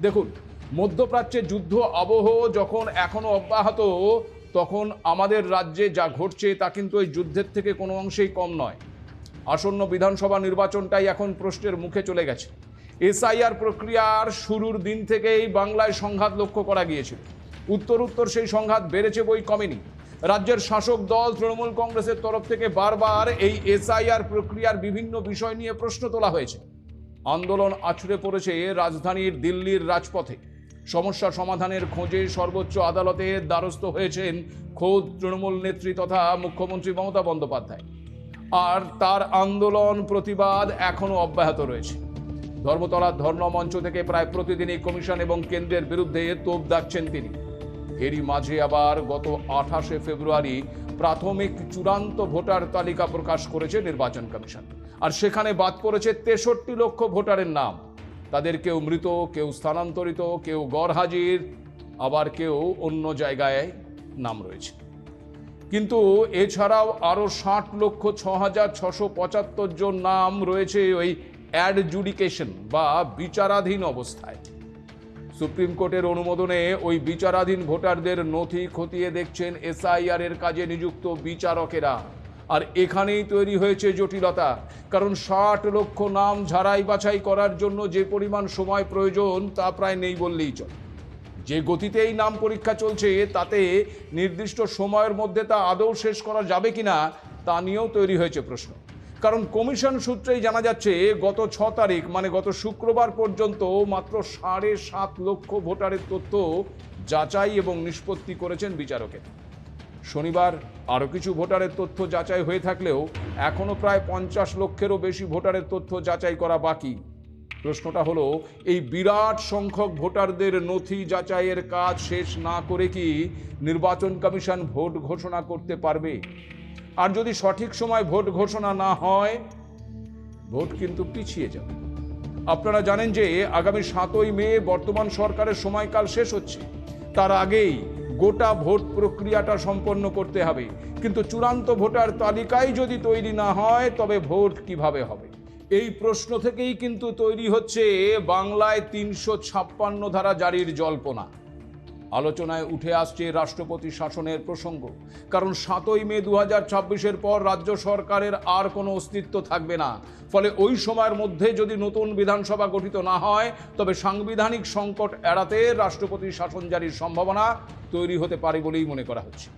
দেখুন, মধ্যপ্রাচ্যে যুদ্ধ আবহ যখন এখনো অব্যাহত, তখন আমাদের রাজ্যে যা ঘটছে তা কিন্তু এই যুদ্ধের থেকে কোনো অংশেই কম নয়। আসন্ন বিধানসভা নির্বাচনটাই এখন প্রশ্নের মুখে চলে গেছে। এসআইআর প্রক্রিয়ার শুরুর দিন থেকেই বাংলায় সংঘাত লক্ষ্য করা গিয়েছিল। উত্তর সেই সংঘাত বেড়েছে বই কমেনি। রাজ্যের শাসক দল তৃণমূল কংগ্রেসের তরফ থেকে বারবার এই এসআইআর প্রক্রিয়ার বিভিন্ন বিষয় নিয়ে প্রশ্ন তোলা হয়েছে। আন্দোলন আছড়ে পড়েছে রাজধানীর দিল্লির রাজপথে। সমস্যা সমাধানের খোঁজে সর্বোচ্চ আদালতের দ্বারস্থ হয়েছেন খোদ তৃণমূল নেত্রী তথা মুখ্যমন্ত্রী মমতা বন্দ্যোপাধ্যায়। আর তার আন্দোলন প্রতিবাদ এখনো অব্যাহত রয়েছে। ধর্মতলার ধর্ণা মঞ্চ থেকে প্রায় প্রতিদিনই কমিশন এবং কেন্দ্রের বিরুদ্ধে তোপ দাগছেন তিনি। এরই মাঝে আবার গত 28শে ফেব্রুয়ারি প্রাথমিক চূড়ান্ত ভোটার তালিকা প্রকাশ করেছে নির্বাচন কমিশন। আর সেখানে বাদ পড়েছে 63 লক্ষ ভোটারের নাম। তাদের কেউ মৃত, কেউ স্থানান্তরিত, কেউ গরহাজির, আবার কেউ অন্য জায়গায় নাম রয়েছে। কিন্তু এছাড়াও আরও 60,06,675 জন নাম রয়েছে ওই অ্যাডজুডিকেশন বা বিচারাধীন অবস্থায়। সুপ্রিম কোর্টের অনুমোদনে ওই বিচারাধীন ভোটারদের নথি খতিয়ে দেখছেন এসআইআর এর কাজে নিযুক্ত বিচারকেরা। আর এখানেই তৈরি হয়েছে জটিলতা, কারণ 60 লক্ষ নাম ঝাড়াই বাছাই করার জন্য যে পরিমাণ সময় প্রয়োজন তা প্রায় নেই বললেই চলে। যে গতিতে এই নাম পরীক্ষা চলছে তাতে নির্দিষ্ট সময়ের মধ্যে তা আদৌ শেষ করা যাবে কিনা তা নিয়েও তৈরি হয়েছে প্রশ্ন। কারণ কমিশন সূত্রেই জানা যাচ্ছে গত 6 তারিখ মানে গত শুক্রবার পর্যন্ত মাত্র 7.5 লক্ষ ভোটারের তথ্য যাচাই এবং নিষ্পত্তি করেছেন বিচারকের। শনিবার আরও কিছু ভোটারের তথ্য যাচাই হয়ে থাকলেও এখনও প্রায় 50 লক্ষেরও বেশি ভোটারের তথ্য যাচাই করা বাকি। প্রশ্নটা হলো, এই বিরাট সংখ্যক ভোটারদের নথি যাচাইয়ের কাজ শেষ না করে কি নির্বাচন কমিশন ভোট ঘোষণা করতে পারবে? আর যদি সঠিক সময় ভোট ঘোষণা না হয়, ভোট কিন্তু পিছিয়ে যাবে। আপনারা জানেন যে আগামী 7ই মে বর্তমান সরকারের সময়কাল শেষ হচ্ছে। তার আগেই গোটা ভোট প্রক্রিয়াটা সম্পন্ন করতে হবে। কিন্তু চূড়ান্ত ভোটার তালিকাই যদি তৈরি না হয় তবে ভোট কিভাবে হবে? এই প্রশ্ন থেকেই কিন্তু তৈরি হচ্ছে বাংলায় 356 ধারা জারির জল্পনা। আলোচনায় উঠে আসছে রাষ্ট্রপতি শাসনের প্রসঙ্গ। কারণ 7ই মে 2026-এর পর রাজ্য সরকারের আর কোনো অস্তিত্ব থাকবে না। ফলে ওই সময়ের মধ্যে যদি নতুন বিধানসভা গঠিত না হয় তবে সাংবিধানিক সংকট এড়াতে রাষ্ট্রপতি শাসন জারির সম্ভাবনা তৈরি হতে পারে বলেই মনে করা হচ্ছে।